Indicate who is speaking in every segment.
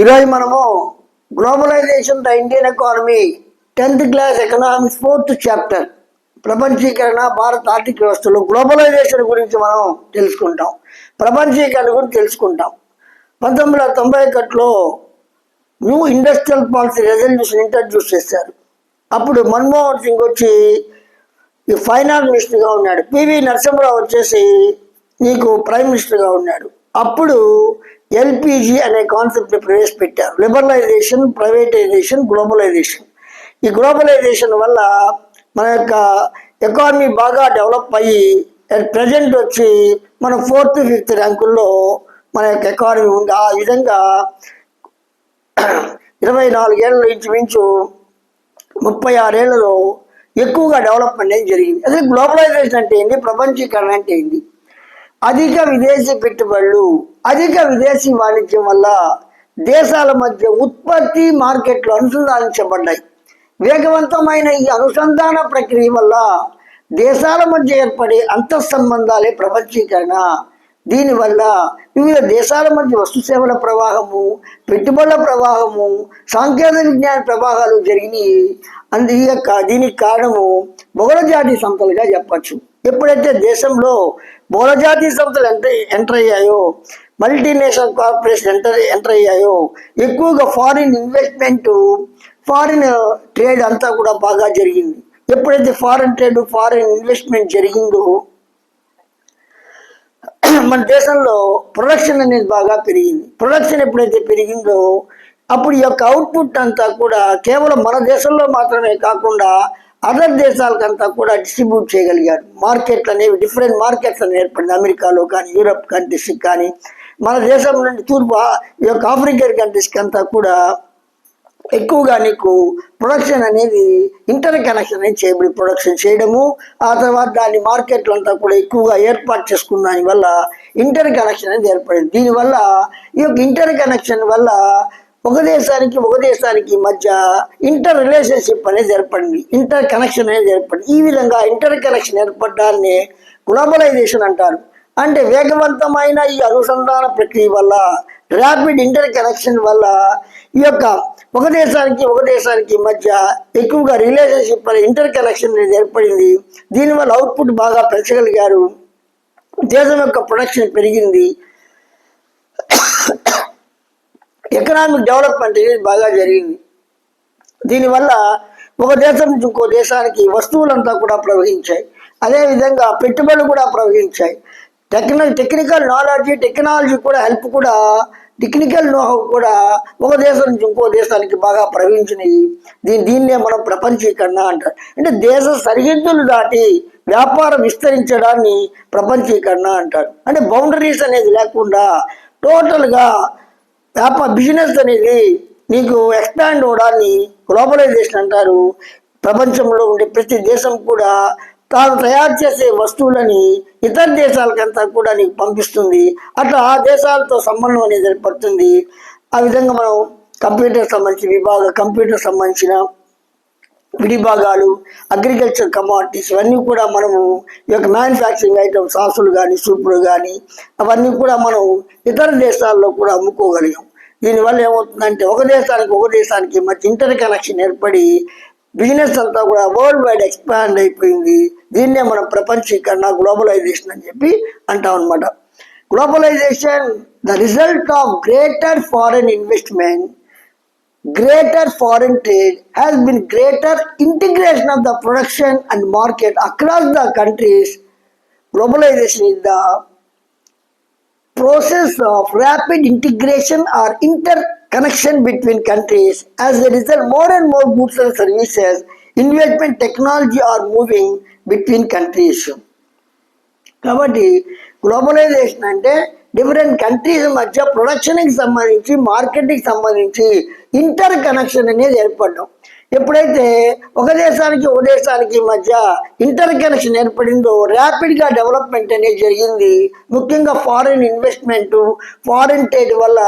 Speaker 1: ఈరోజు మనము globalization the Indian economy 10th class economics 4th chapter ప్రపంచీకరణ భారత ఆర్థిక వ్యవస్థలో గ్లోబలైజేషన్ గురించి మనం తెలుసుకుంటాం. ప్రపంచీకరణ గురించి తెలుసుకుంటాం. 1991లో new industrial policy resolution introduce చేశారు. అప్పుడు మన్మోహన్ సింగ్ వచ్చి ఈ ఫైనాన్స్ మినిస్టర్గా ఉన్నాడు. పివి నరసింహరావు వచ్చేసి నీకు ప్రైమ్ మినిస్టర్గా ఉన్నాడు. అప్పుడు ఎల్పిజి అనే కాన్సెప్ట్ని ప్రవేశపెట్టారు. Liberalization, privatization, globalization. ఈ గ్లోబలైజేషన్ వల్ల మన యొక్క ఎకానమీ బాగా డెవలప్ అయ్యి ప్రజెంట్ వచ్చి మన 4th 5th ర్యాంకుల్లో మన యొక్క ఎకానమీ ఉంది. ఆ విధంగా 24 ఏళ్ళ ఇంచుమించు 36 ఏళ్లలో ఎక్కువగా డెవలప్మెంట్ అనేది జరిగింది. అదే గ్లోబలైజేషన్ అంటే ఏంటి, ప్రపంచీకరణ అంటే ఏంటి? అధిక విదేశీ పెట్టుబడులు, అధిక విదేశీ వాణిజ్యం వల్ల దేశాల మధ్య ఉత్పత్తి మార్కెట్లు అనుసంధానించబడ్డాయి. వేగవంతమైన ఈ అనుసంధాన ప్రక్రియ వల్ల దేశాల మధ్య ఏర్పడే అంతఃసంబంధాలే ప్రపంచీకరణ. దీనివల్ల వివిధ దేశాల మధ్య వస్తు సేవల ప్రవాహము, పెట్టుబడుల ప్రవాహము, సాంకేతిక విజ్ఞాన ప్రవాహాలు జరిగినాయి. దీనికి కారణము బహుళజాతి సంస్థలుగా చెప్పచ్చు. ఎప్పుడైతే దేశంలో బహుళజాతి సంస్థలు ఎంటర్ అయ్యాయో, మల్టీనేషనల్ కార్పొరేషన్ ఎంటర్ అయ్యాయో, ఎక్కువగా ఫారిన్ ఇన్వెస్ట్మెంట్, ఫారిన్ ట్రేడ్ అంతా కూడా బాగా జరిగింది. ఎప్పుడైతే ఫారిన్ ట్రేడ్, ఫారిన్ ఇన్వెస్ట్మెంట్ జరిగిందో మన దేశంలో ప్రొడక్షన్ అనేది బాగా పెరిగింది. ప్రొడక్షన్ ఎప్పుడైతే పెరిగిందో అప్పుడు ఈ యొక్క అవుట్పుట్ అంతా కూడా కేవలం మన దేశంలో మాత్రమే కాకుండా అదర్ దేశాలకంతా కూడా డిస్ట్రిబ్యూట్ చేయగలిగారు. మార్కెట్లు అనేవి డిఫరెంట్ మార్కెట్స్ అనేవి ఏర్పడింది. అమెరికాలో కానీ, యూరప్ కంట్రీస్కి కానీ, మన దేశం నుండి తూర్పు ఈ యొక్క ఆఫ్రికన్ కంట్రీస్కి అంతా కూడా ఎక్కువగా నీకు ప్రొడక్షన్ అనేది ఇంటర్ కనెక్షన్ అనేది చేయబడి ప్రొడక్షన్ చేయడము, ఆ తర్వాత దాని మార్కెట్లు అంతా కూడా ఎక్కువగా ఏర్పాటు చేసుకున్న దానివల్ల ఇంటర్ కనెక్షన్ అనేది ఏర్పడింది. దీనివల్ల ఈ యొక్క ఇంటర్ కనెక్షన్ వల్ల ఒక దేశానికి మధ్య ఇంటర్ రిలేషన్షిప్ అనేది ఏర్పడింది, ఇంటర్ కనెక్షన్ అనేది ఏర్పడింది. ఈ విధంగా ఇంటర్ కనెక్షన్ ఏర్పడడాన్ని గ్లోబలైజేషన్ అంటారు. అంటే వేగవంతమైన ఈ అనుసంధాన ప్రక్రియ వల్ల, ర్యాపిడ్ ఇంటర్ కనెక్షన్ వల్ల ఈ యొక్క ఒక దేశానికి మధ్య ఎక్కువగా రిలేషన్షిప్ అనే ఇంటర్ కనెక్షన్ అనేది ఏర్పడింది. దీనివల్ల అవుట్పుట్ బాగా పెంచగలిగారు. దేశం యొక్క ప్రొడక్షన్ పెరిగింది. ఎకనామిక్ డెవలప్మెంట్ అనేది బాగా జరిగింది. దీనివల్ల ఒక దేశం నుంచి ఇంకో దేశానికి వస్తువులంతా కూడా ప్రవహించాయి. అదేవిధంగా పెట్టుబడులు కూడా ప్రవహించాయి. టెక్నికల్ నాలెడ్జ్, టెక్నాలజీ కూడా హెల్ప్ కూడా, టెక్నికల్ నోహౌ కూడా ఒక దేశం నుంచి ఇంకో దేశానికి బాగా ప్రవహించినాయి. దీన్నే మనం ప్రపంచీకరణ అంటారు. అంటే దేశ సరిహద్దులు దాటి వ్యాపారం విస్తరించడాన్ని ప్రపంచీకరణ అంటారు. అంటే బౌండరీస్ అనేది లేకుండా టోటల్గా బిజినెస్ అనేది నీకు ఎక్స్పాండ్ అవడాన్ని గ్లోబలైజేషన్ అంటారు. ప్రపంచంలో ఉండే ప్రతి దేశం కూడా తాను తయారు చేసే వస్తువులని ఇతర దేశాలకంతా కూడా నీకు పంపిస్తుంది. అట్లా ఆ దేశాలతో సంబంధం అనేది ఏర్పడుతుంది. ఆ విధంగా మనం కంప్యూటర్ సంబంధించిన విడిభాగాలు, అగ్రికల్చర్ కమాడిటీస్ ఇవన్నీ కూడా మనము ఈ యొక్క మ్యానుఫ్యాక్చరింగ్ ఐటమ్స్, సాసులు కానీ, సూపులు కానీ అవన్నీ కూడా మనం ఇతర దేశాల్లో కూడా అమ్ముకోగలిగాం. దీనివల్ల ఏమవుతుందంటే ఒక దేశానికి మధ్య ఇంటర్ కనెక్షన్ ఏర్పడి బిజినెస్ అంతా కూడా వరల్డ్ వైడ్ ఎక్స్పాండ్ అయిపోయింది. దీన్నే మనం ప్రపంచీకరణ, గ్లోబలైజేషన్ అని చెప్పి అంటాం అనమాట. Globalization the result of greater foreign investment, greater foreign trade has been greater integration of the production and market across the countries. Globalization is the process of rapid integration or interconnection between countries. As a result, more and more goods and services, investment, technology are moving between countries. కాబట్టి globalisation అంటే different countries మధ్య ప్రొడక్షన్కి సంబంధించి, మార్కెట్కి సంబంధించి inter connection అనేది ఏర్పడడం. ఎప్పుడైతే ఒక దేశానికి మధ్య ఇంటర్ కనెక్షన్ ఏర్పడిందో ర్యాపిడ్గా డెవలప్మెంట్ అనేది జరిగింది. ముఖ్యంగా ఫారిన్ ఇన్వెస్ట్మెంట్, ఫారిన్ ట్రేడ్ వల్ల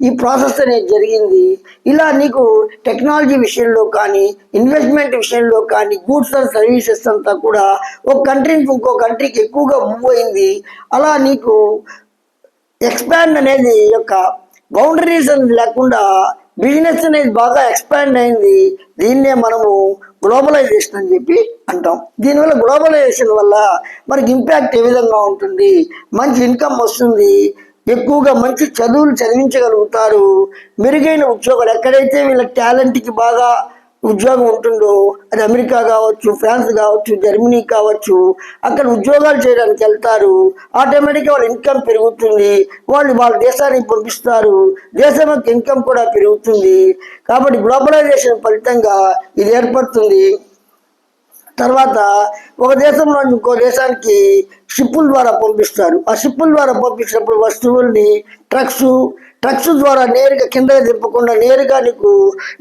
Speaker 1: ఈ ప్రాసెస్ అనేది జరిగింది. ఇలా నీకు టెక్నాలజీ విషయంలో కానీ, ఇన్వెస్ట్మెంట్ విషయంలో కానీ, గూడ్స్ అండ్ సర్వీసెస్ అంతా కూడా ఒక కంట్రీ నుంచి ఇంకో కంట్రీకి ఎక్కువగా మూవ్ అయింది. అలా నీకు ఎక్స్పాండ్ అనేది యొక్క బౌండరీస్ అనేది లేకుండా బిజినెస్ అనేది బాగా ఎక్స్పాండ్ అయింది. దీన్నే మనము గ్లోబలైజేషన్ అని చెప్పి అంటాం. దీనివల్ల గ్లోబలైజేషన్ వల్ల మనకి ఇంపాక్ట్ ఏ విధంగా ఉంటుంది, మంచి ఇన్కమ్ వస్తుంది, ఎక్కువగా మంచి చదువులు చదివించగలుగుతారు, మెరుగైన ఉద్యోగాలు ఎక్కడైతే వీళ్ళ టాలెంట్కి బాగా ఉద్యోగం ఉంటుందో, అది అమెరికా కావచ్చు, ఫ్రాన్స్ కావచ్చు, జర్మనీ కావచ్చు, అక్కడ ఉద్యోగాలు చేయడానికి వెళ్తారు. ఆటోమేటిక్గా వాళ్ళ ఇన్కమ్ పెరుగుతుంది, వాళ్ళు వాళ్ళ దేశానికి పంపిస్తారు, దేశం యొక్క ఇన్కమ్ కూడా పెరుగుతుంది. కాబట్టి గ్లోబలైజేషన్ ఫలితంగా ఇది ఏర్పడుతుంది. తర్వాత ఒక దేశంలో ఇంకో దేశానికి షిప్పుల ద్వారా పంపిస్తారు. ఆ షిప్పుల ద్వారా పంపించినప్పుడు వస్తువుల్ని ట్రక్స్ ద్వారా నేరుగా కింద దింపకుండా నేరుగా నీకు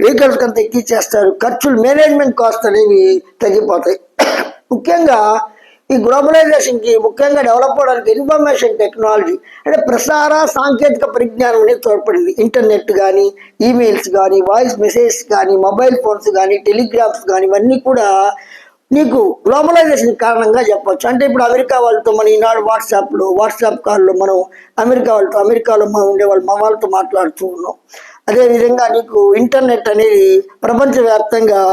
Speaker 1: వెహికల్స్ కంతా ఎక్కిచ్చేస్తారు. ఖర్చులు, మేనేజ్మెంట్ కాస్ట్ అనేవి తగ్గిపోతాయి. ముఖ్యంగా ఈ గ్లోబలైజేషన్కి ముఖ్యంగా డెవలప్ అవడానికి ఇన్ఫర్మేషన్ టెక్నాలజీ అంటే ప్రసార సాంకేతిక పరిజ్ఞానం అనేది తోడ్పడింది. ఇంటర్నెట్ కానీ, ఈమెయిల్స్ కానీ, వాయిస్ మెసేజ్ కానీ, మొబైల్ ఫోన్స్ కానీ, టెలిగ్రామ్స్ కానీ, ఇవన్నీ కూడా నీకు గ్లోబలైజేషన్ కారణంగా చెప్పొచ్చు. అంటే ఇప్పుడు అమెరికా వాళ్ళతో మనం ఈనాడు వాట్సాప్ కాల్లో మనం అమెరికాలో మనం ఉండేవాళ్ళు మా వాళ్ళతో మాట్లాడుతూ ఉన్నాం. అదేవిధంగా నీకు ఇంటర్నెట్ అనేది ప్రపంచవ్యాప్తంగా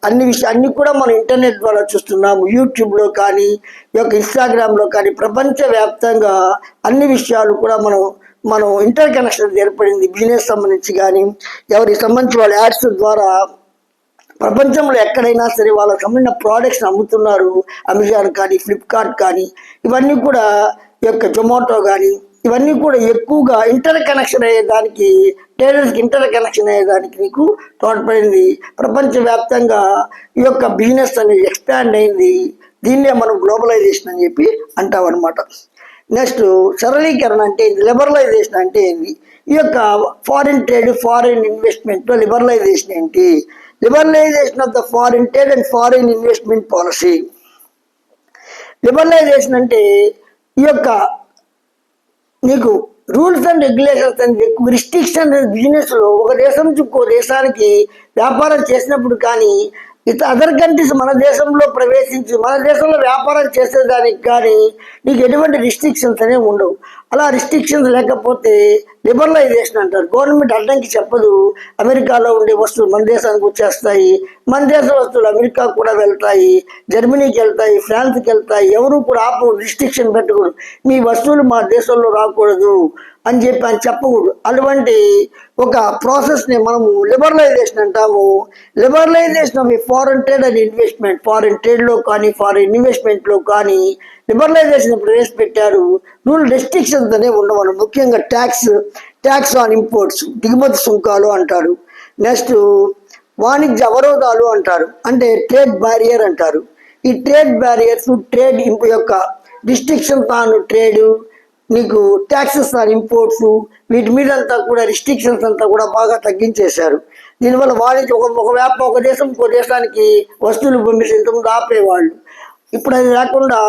Speaker 1: అన్ని కూడా మనం ఇంటర్నెట్ ద్వారా చూస్తున్నాము. యూట్యూబ్లో కానీ, ఈ యొక్క ఇన్స్టాగ్రామ్లో కానీ ప్రపంచవ్యాప్తంగా అన్ని విషయాలు కూడా మనం ఇంటర్ కనెక్షన్ ఏర్పడింది. బిజినెస్ సంబంధించి కానీ, ఎవరికి సంబంధించి వాళ్ళ యాడ్స్ ద్వారా ప్రపంచంలో ఎక్కడైనా సరే వాళ్ళకి సంబంధించిన ప్రోడక్ట్స్ అమ్ముతున్నారు. అమెజాన్ కానీ, ఫ్లిప్కార్ట్ కానీ, ఇవన్నీ కూడా ఈ యొక్క జొమాటో కానీ, ఇవన్నీ కూడా ఎక్కువగా ఇంటర్ కనెక్షన్ అయ్యేదానికి, ట్రేడర్స్కి ఇంటర్ కనెక్షన్ అయ్యేదానికి నీకు తోడ్పడింది. ప్రపంచవ్యాప్తంగా ఈ యొక్క బిజినెస్ అనేది ఎక్స్పాండ్ అయింది. దీన్నే మనం గ్లోబలైజేషన్ అని చెప్పి అంటాం అనమాట. నెక్స్ట్ సరళీకరణ అంటే ఏంది, లిబరలైజేషన్ అంటే ఏంది, ఈ యొక్క ఫారిన్ ట్రేడ్, ఫారిన్ ఇన్వెస్ట్మెంట్లో లిబరలైజేషన్ ఏంటి, liberalisation of the foreign trade and foreign investment policy. Liberalisation అంటే ఈ యొక్క నీకు రూల్స్ అండ్ రెగ్యులేషన్స్ అని ఎక్కువ రిస్ట్రిక్షన్ బిజినెస్లో ఒక దేశం నుంచి ఇంకో దేశానికి వ్యాపారం చేసినప్పుడు కానీ, అదర్ కంట్రీస్ మన దేశంలో ప్రవేశించి మన దేశంలో వ్యాపారం చేసేదానికి కానీ నీకు ఎటువంటి రిస్ట్రిక్షన్స్ అనేవి ఉండవు. అలా రిస్ట్రిక్షన్స్ లేకపోతే లిబరలైజేషన్ అంటారు. గవర్నమెంట్ అడ్డంకి చెప్పదు. అమెరికాలో ఉండే వస్తువులు మన దేశానికి వచ్చేస్తాయి, మన దేశ వస్తువులు అమెరికా కూడా వెళ్తాయి, జర్మనీకి వెళ్తాయి, ఫ్రాన్స్కి వెళ్తాయి. ఎవరు కూడా రిస్ట్రిక్షన్ పెట్టకూడదు, మీ వస్తువులు మా దేశంలో రాకూడదు అని చెప్పకూడదు. అటువంటి ఒక ప్రాసెస్ని మనము లిబరలైజేషన్ అంటాము. Liberalisation of foreign trade and investment, foreign ట్రేడ్లో కానీ ఫారెన్ ఇన్వెస్ట్మెంట్లో కానీ లిబరలైజేషన్ ప్రవేశపెట్టారు. రూల్ రెస్ట్రిక్షన్స్ అనేవి ఉండవు. ముఖ్యంగా ట్యాక్స్ ఆన్ ఇంపోర్ట్స్, దిగుమతి సుంకాలు అంటారు. నెక్స్ట్ వాణిజ్య అవరోధాలు అంటారు, అంటే ట్రేడ్ బ్యారియర్ అంటారు. ఈ ట్రేడ్ బ్యారియర్స్, ట్రేడ్ యొక్క రిస్ట్రిక్షన్స్ ఆన్ ట్రేడ్, నీకు ట్యాక్సెస్ ఆన్ ఇంపోర్ట్స్, వీటి మీద అంతా కూడా రిస్ట్రిక్షన్స్ అంతా కూడా బాగా తగ్గించేశారు. దీనివల్ల వాణిజ్య ఒక దేశం ఇంకో దేశానికి వస్తువులు పంపిస్తే ఇంతకుముందు ఆపేవాళ్ళు, ఇప్పుడు అది లేకుండా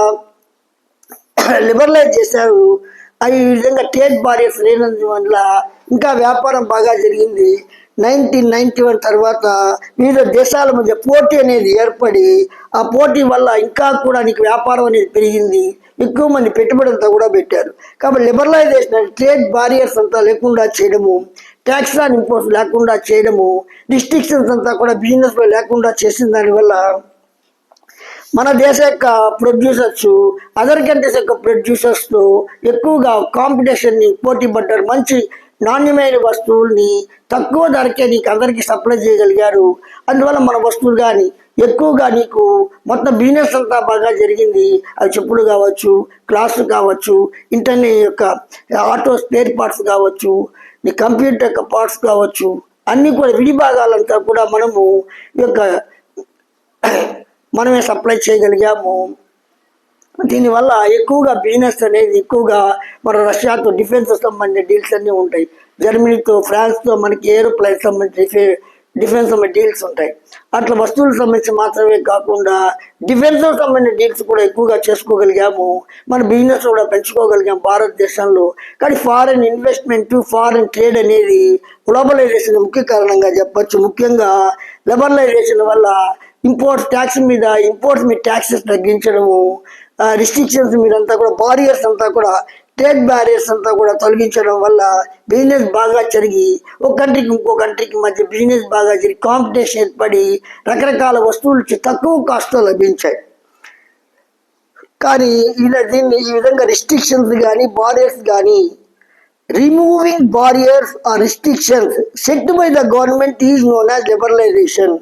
Speaker 1: లిబరలైజ్ చేశారు. ఈ విధంగా ట్రేడ్ బారియర్స్ లేనందువల్ల ఇంకా వ్యాపారం బాగా జరిగింది. 1991 తర్వాత వివిధ దేశాల మధ్య పోటీ అనేది ఏర్పడి, ఆ పోటీ వల్ల ఇంకా కూడా నీకు వ్యాపారం అనేది పెరిగింది, ఎక్కువ మంది పెట్టుబడులతో కూడా పెట్టారు. కాబట్టి లిబరలైజేషన్ అంటే ట్రేడ్ బారియర్స్ అంతా లేకుండా చేయడము, ట్యాక్స్ ఆన్ ఇంపోర్ట్స్ లేకుండా చేయడము, రిస్ట్రిక్షన్స్ అంతా కూడా బిజినెస్లో లేకుండా చేసిన దానివల్ల మన దేశ యొక్క ప్రొడ్యూసర్స్ అదర్ కంట్రీస్ యొక్క ప్రొడ్యూసర్స్తో ఎక్కువగా కాంపిటీషన్ని పోటీ పడ్డారు. మంచి నాణ్యమైన వస్తువుల్ని తక్కువ ధరకే నీకు అందరికీ సప్లై చేయగలిగారు. అందువల్ల మన వస్తువులు కానీ ఎక్కువగా నీకు మొత్తం బిజినెస్ అంతా బాగా జరిగింది. అది చెప్పులు కావచ్చు, గ్లాసులు కావచ్చు, ఇంటర్నెట్ యొక్క ఆటో స్పేర్ పార్ట్స్ కావచ్చు, నీ కంప్యూటర్ యొక్క పార్ట్స్ కావచ్చు, అన్నీ కూడా విడి భాగాలంతా కూడా మనమే సప్లై చేయగలిగాము. దీనివల్ల ఎక్కువగా బిజినెస్ అనేది ఎక్కువగా మన రష్యాతో డిఫెన్స్ సంబంధించిన డీల్స్ అన్నీ ఉంటాయి, జర్మనీతో, ఫ్రాన్స్తో మనకి ఏరోప్లేన్ సంబంధించి డిఫెన్స్ డీల్స్ ఉంటాయి. అట్లా వస్తువులకు సంబంధించి మాత్రమే కాకుండా డిఫెన్స్ సంబంధించిన డీల్స్ కూడా ఎక్కువగా చేసుకోగలిగాము. మన బిజినెస్ కూడా పెంచుకోగలిగాము భారతదేశంలో. కానీ ఫారెన్ ఇన్వెస్ట్మెంట్, ఫారెన్ ట్రేడ్ అనేది గ్లోబలైజేషన్ ముఖ్య కారణంగా చెప్పచ్చు. ముఖ్యంగా లిబరలైజేషన్ వల్ల ఇంపోర్ట్స్ మీద ట్యాక్సెస్ తగ్గించడము, రిస్ట్రిక్షన్స్ మీదంతా కూడా, బారియర్స్ అంతా కూడా ట్రేడ్ బ్యారియర్స్ అంతా కూడా తొలగించడం వల్ల బిజినెస్ బాగా జరిగి ఒక కంట్రీకి ఇంకో కంట్రీకి మధ్య బిజినెస్ బాగా జరిగి కాంపిటీషన్ ఏర్పడి రకరకాల వస్తువులు తక్కువ కాస్ట్తో లభించాయి. కానీ దీన్ని ఈ విధంగా రిస్ట్రిక్షన్స్ కానీ బారియర్స్ కానీ removing barriers or restrictions set by the government is known as liberalization.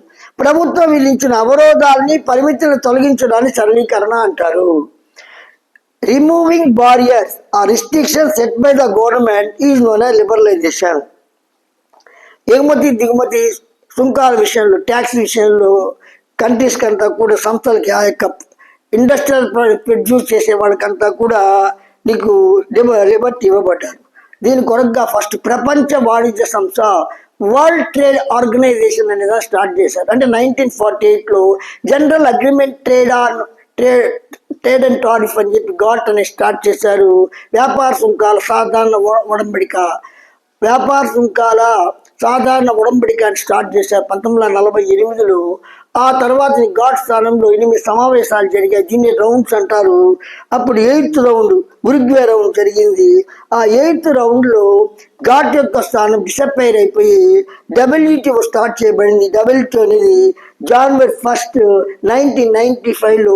Speaker 1: ప్రభుత్వం విధించిన అవరోధాలని పరిమితులను తొలగించడాన్ని సరళీకరణ అంటారు. Removing barriers or restrictions set by the government is known as liberalization. ఎగుమతి దిగుమతి సుంకాల విషయంలో ట్యాక్స్ విషయంలో కంట్రీస్కి అంతా కూడా సంస్థలకి ఆ యొక్క ఇండస్ట్రియల్ ప్రొడ్యూస్ చేసే వాళ్ళకంతా కూడా నీకు లిబర్టీ ఇవ్వబడ్డారు. దీని కొరకుగా ఫస్ట్ ప్రపంచ వాణిజ్య సంస్థ వరల్డ్ ట్రేడ్ ఆర్గనైజేషన్ అనేది స్టార్ట్ చేశారు. అంటే 1948లో general agreement trade and tariff అని చెప్పి గాట్ అనేది స్టార్ట్ చేశారు. వ్యాపార సుంకాల సాధారణ ఉడంబడిక అని స్టార్ట్ చేశారు 1948లో. ఆ తర్వాత ఘాట్ స్థానంలో 8 సమావేశాలు జరిగాయి. దీన్ని రౌండ్స్ అంటారు. అప్పుడు 8th రౌండ్ ఉరుగ్వే రౌండ్ జరిగింది. ఆ 8th రౌండ్లో ఘాట్ యొక్క స్థానం డిసప్పైర్ అయిపోయి WTO స్టార్ట్ చేయబడింది. WTO అనేది January 1st 1995లో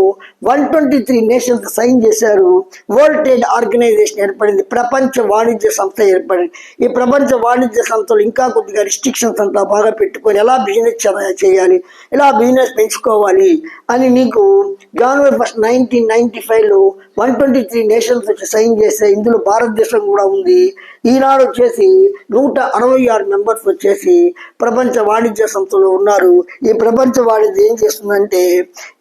Speaker 1: 123 నేషన్స్ సైన్ చేశారు. వరల్డ్ ట్రేడ్ ఆర్గనైజేషన్ ఏర్పడింది. ప్రపంచ వాణిజ్య సంస్థ ఏర్పడింది. ఈ ప్రపంచ వాణిజ్య సంస్థలు ఇంకా కొద్దిగా రిస్ట్రిక్షన్స్ అంతా బాగా పెట్టుకొని ఎలా బిజినెస్ చేయాలి, ఎలా బిజినెస్ పెంచుకోవాలి అని నీకు January 1st 1995లో 123 నేషన్స్ వచ్చి సైన్ చేస్తే ఇందులో భారతదేశం కూడా ఉంది. ఈనాడు వచ్చేసి 166 మెంబర్స్ వచ్చేసి ప్రపంచ వాణిజ్య సంస్థలో ఉన్నారు. ఈ ప్రపంచ వాణిజ్యం ఏం చేస్తుందంటే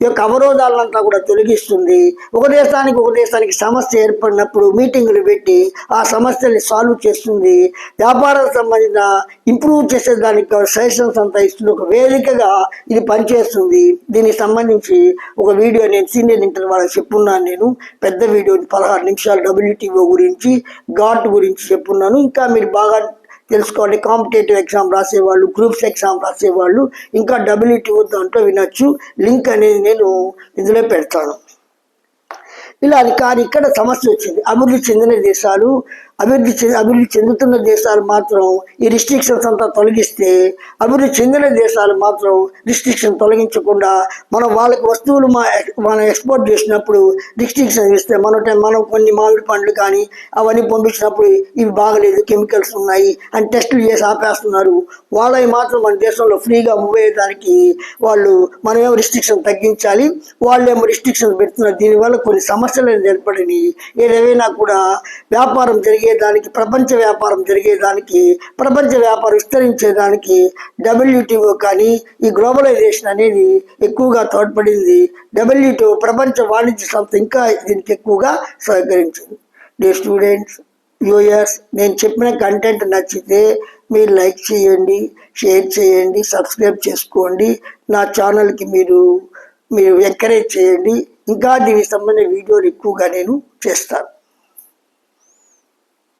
Speaker 1: ఈ యొక్క అవరోధాలంతా కూడా తొలగిస్తుంది. ఒక దేశానికి సమస్య ఏర్పడినప్పుడు మీటింగులు పెట్టి ఆ సమస్యల్ని సాల్వ్ చేస్తుంది. వ్యాపారానికి సంబంధించిన ఇంప్రూవ్ చేసేదానికి సజెషన్స్ అంతా ఇస్తుంది. ఒక వేదికగా ఇది పనిచేస్తుంది. దీనికి సంబంధించి ఒక వీడియో నేను సీనియర్ ఇంటర్ వాళ్ళకి చెప్పున్నాను. నేను పెద్ద వీడియో 16 నిమిషాలు WTO గురించి ఘాట్ గురించి చెప్పున్నాను. ఇంకా మీరు బాగా తెలుసుకోండి. కాంపిటేటివ్ ఎగ్జామ్ రాసేవాళ్ళు, గ్రూప్స్ ఎగ్జామ్ రాసేవాళ్ళు ఇంకా WTO దాంట్లో వినొచ్చు. లింక్ అనేది నేను ఇందులో పెడతాను. ఇలా కానీ ఇక్కడ సమస్య వచ్చింది. అభివృద్ధి చెందిన దేశాలు అభివృద్ధి చెందుతున్న దేశాలు మాత్రం ఈ రిస్ట్రిక్షన్స్ అంతా తొలగిస్తే, అభివృద్ధి చెందిన దేశాలు మాత్రం రిస్ట్రిక్షన్ తొలగించకుండా మనం వాళ్ళకి వస్తువులు మనం ఎక్స్పోర్ట్ చేసినప్పుడు రిస్ట్రిక్షన్ ఇస్తే మనం కొన్ని మామిడి పండ్లు కానీ అవన్నీ పంపించినప్పుడు ఇవి బాగలేదు, కెమికల్స్ ఉన్నాయి అని టెస్టులు చేసి ఆపేస్తున్నారు. వాళ్ళవి మాత్రం మన దేశంలో ఫ్రీగా మూవ్ అయ్యేదానికి మనమేమో రిస్ట్రిక్షన్ తగ్గించాలి, వాళ్ళేమో రిస్ట్రిక్షన్ పెడుతున్నారు. దీనివల్ల కొన్ని సమస్యలు ఏర్పడినాయి. ఏదేమైనా కూడా వ్యాపారం జరిగేదానికి, ప్రపంచ వ్యాపారం జరిగేదానికి, ప్రపంచ వ్యాపారం విస్తరించేదానికి WTO కానీ ఈ గ్లోబలైజేషన్ అనేది ఎక్కువగా తోడ్పడింది. WTO ప్రపంచ వాణిజ్య సంస్థ ఇంకా దీనికి ఎక్కువగా సహకరించింది. డియర్ స్టూడెంట్స్, వ్యూయర్స్, నేను చెప్పిన కంటెంట్ నచ్చితే మీరు లైక్ చేయండి, షేర్ చేయండి, సబ్స్క్రైబ్ చేసుకోండి. నా ఛానల్కి మీరు ఎంకరేజ్ చేయండి. ఇంకా దీనికి సంబంధించిన వీడియోలు ఎక్కువగా నేను చేస్తాను.